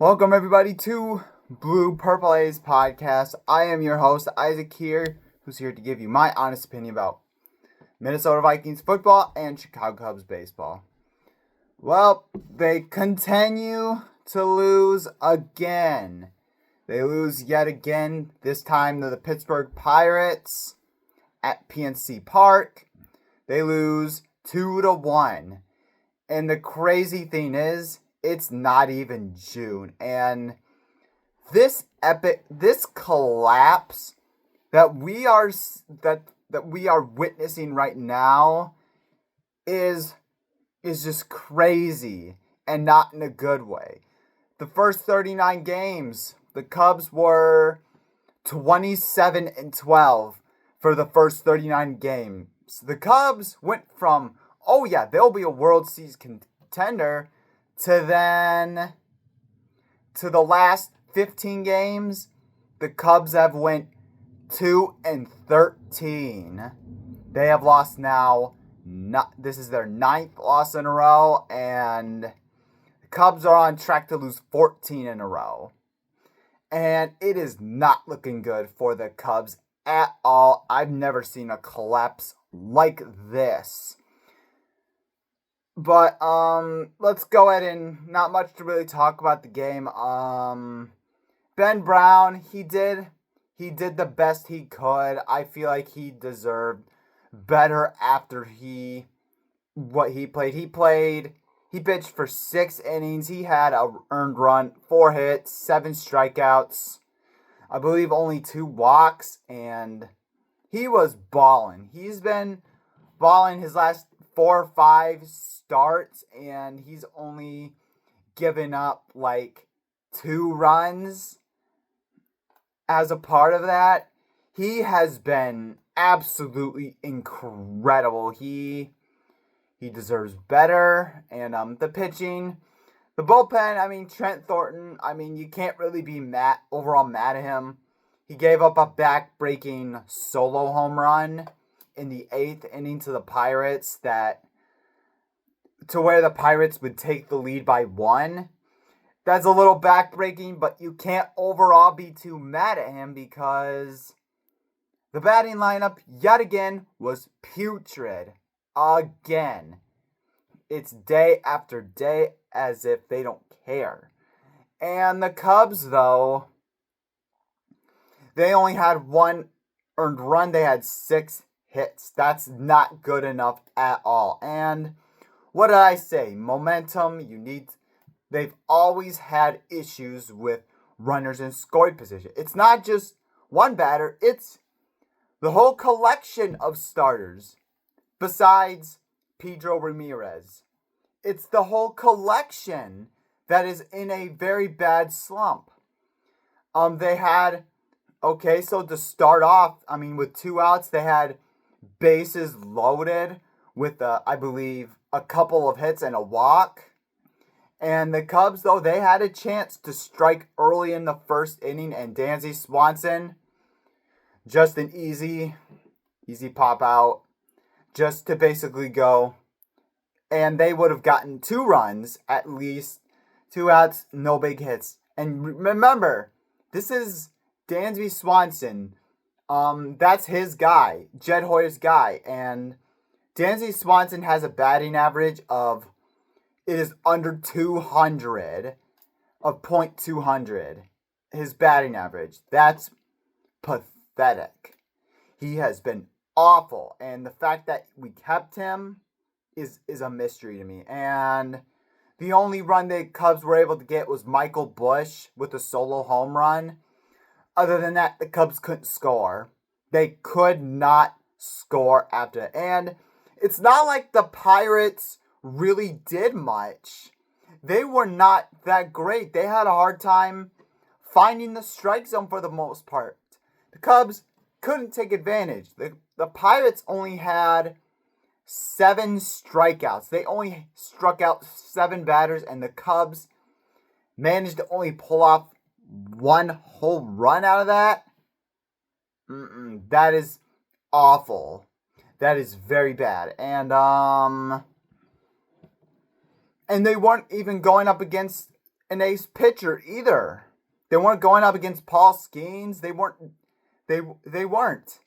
Welcome everybody to Blue Purple A's podcast. I am your host, Isaac here, who's here to give you my honest opinion about Minnesota Vikings football and Chicago Cubs baseball. Well, they continue to lose again. They lose yet again, this time to the Pittsburgh Pirates at PNC Park. They lose 2-1. And the crazy thing is, it's not even June, and this collapse that we are witnessing right now is just crazy, and not in a good way. The first 39 games, the Cubs were 27-12 for the first 39 games. The Cubs went from, oh yeah, they'll be a World Series contender, to the last 15 games, the Cubs have went 2-13. They have lost now. This is their 9th loss in a row, and the Cubs are on track to lose 14 in a row. And it is not looking good for the Cubs at all. I've never seen a collapse like this. But let's go ahead and not much to really talk about the game. Ben Brown, he did the best he could. I feel like he deserved better after what he played. He pitched for 6 innings. He had a earned run, 4 hits, 7 strikeouts. I believe only 2 walks, and he was balling. He's been balling his last 4 or 5 starts, and he's only given up like 2 runs as a part of that. He has been absolutely incredible. He deserves better. And the pitching, the bullpen, Trent Thornton, you can't really be overall mad at him. He gave up a back-breaking solo home run in the 8th inning to the Pirates to where the Pirates would take the lead by 1. That's a little backbreaking, but you can't overall be too mad at him because the batting lineup yet again was putrid. Again. It's day after day as if they don't care. And the Cubs, though, they only had 1 earned run. They had 6 hits. That's not good enough at all. And what did I say? Momentum, they've always had issues with runners in scoring position. It's not just one batter, it's the whole collection of starters besides Pedro Ramirez. It's the whole collection that is in a very bad slump. So to start off, with 2 outs, they had bases loaded with, I believe, a couple of hits and a walk. And the Cubs, though, they had a chance to strike early in the 1st inning, and Dansby Swanson, just an easy pop out, just to basically go. And they would have gotten 2 runs, at least 2 outs, no big hits. And remember, this is Dansby Swanson. That's his guy, Jed Hoyer's guy, and Dansby Swanson has a batting average of, it is under 200, of .200. His batting average. That's pathetic. He has been awful, and the fact that we kept him is a mystery to me. And the only run the Cubs were able to get was Michael Busch with a solo home run. Other than that, the Cubs couldn't score. They could not score after it. And it's not like the Pirates really did much. They were not that great. They had a hard time finding the strike zone for the most part. The Cubs couldn't take advantage. The Pirates only had 7 strikeouts. They only struck out 7 batters, and the Cubs managed to only pull off 1 whole run out of that. That is awful. That is very bad. And they weren't even going up against an ace pitcher either. They weren't going up against Paul Skeens. They weren't. They weren't.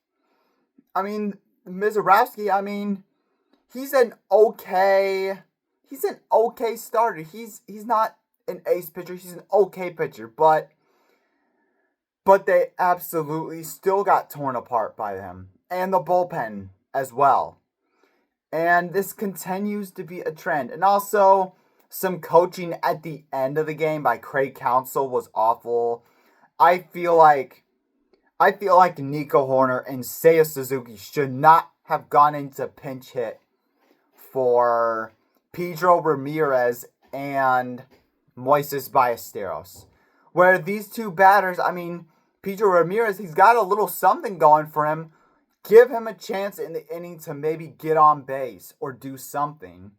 I mean, Mizorowski, I mean, he's an okay starter. He's not an ace pitcher. He's an okay pitcher, but they absolutely still got torn apart by them, and the bullpen as well. And this continues to be a trend. And also, some coaching at the end of the game by Craig Counsell was awful. I feel like Nico Horner and Seiya Suzuki should not have gone into pinch hit for Pedro Ramirez and Moises Ballesteros. Where these two batters, I mean, Pedro Ramirez, he's got a little something going for him. Give him a chance in the inning to maybe get on base or do something.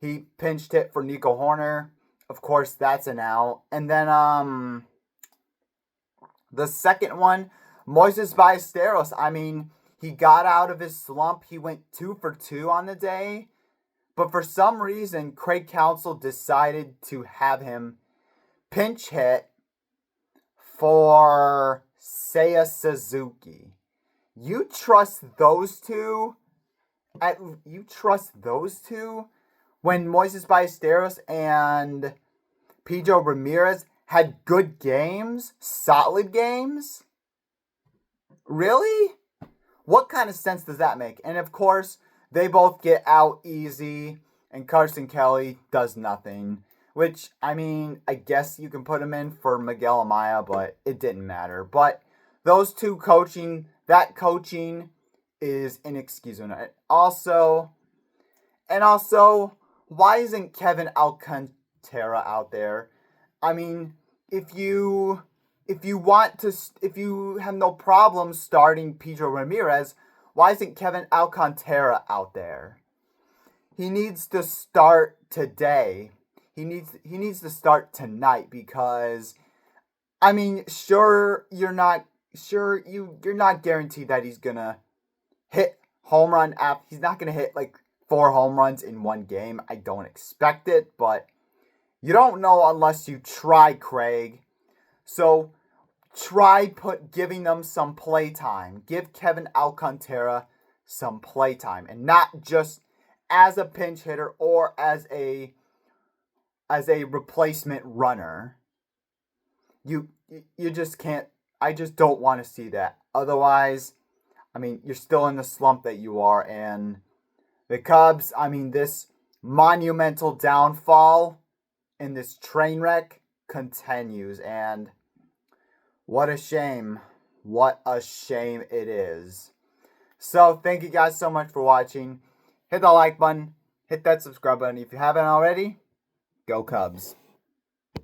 He pinched hit for Nico Horner. Of course, that's an out. And then the second one, Moises Ballesteros, I mean, he got out of his slump. He went 2 for 2 on the day. But for some reason, Craig Counsell decided to have him pinch hit for Seiya Suzuki. You trust those two? You trust those two when Moises Ballesteros and Pedro Ramirez had good games, solid games? Really? What kind of sense does that make? And of course, they both get out easy, and Carson Kelly does nothing. Which, I mean, I guess you can put him in for Miguel Amaya, but it didn't matter. But those two coaching is inexcusable. Also, why isn't Kevin Alcantara out there? I mean, if you have no problem starting Pedro Ramirez, why isn't Kevin Alcantara out there? He needs to start today. He needs to start tonight because, I mean, you're not guaranteed that he's gonna hit home run after. He's not gonna hit like 4 home runs in one game. I don't expect it, but you don't know unless you try, Craig. So try giving them some playtime. Give Kevin Alcantara some playtime, and not just as a pinch hitter or as a replacement runner. You just can't. I just don't want to see that. Otherwise, I mean, you're still in the slump that you are, and the Cubs, I mean, this monumental downfall in this train wreck continues, and what a shame. What a shame it is. So, thank you guys so much for watching. Hit the like button. Hit that subscribe button if you haven't already. Go Cubs.